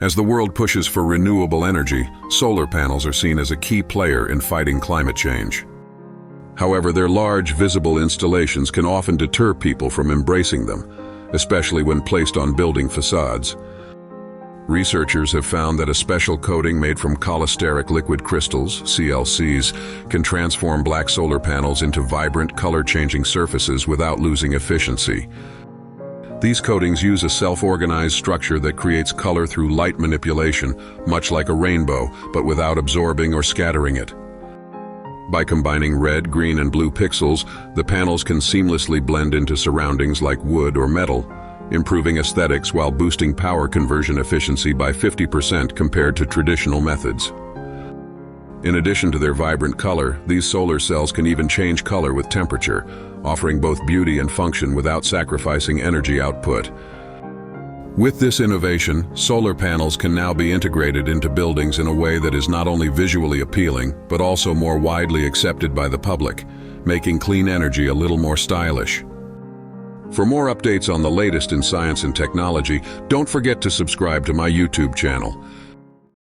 As the world pushes for renewable energy, solar panels are seen as a key player in fighting climate change. However, their large, visible installations can often deter people from embracing them, especially when placed on building facades. Researchers have found that a special coating made from cholesteric liquid crystals, CLCs, can transform black solar panels into vibrant, color-changing surfaces without losing efficiency. These coatings use a self-organized structure that creates color through light manipulation, much like a rainbow, but without absorbing or scattering it. By combining red, green, and blue pixels, the panels can seamlessly blend into surroundings like wood or metal, improving aesthetics while boosting power conversion efficiency by 50% compared to traditional methods. In addition to their vibrant color, these solar cells can even change color with temperature, offering both beauty and function without sacrificing energy output. With this innovation, solar panels can now be integrated into buildings in a way that is not only visually appealing, but also more widely accepted by the public, making clean energy a little more stylish. For more updates on the latest in science and technology, don't forget to subscribe to my YouTube channel.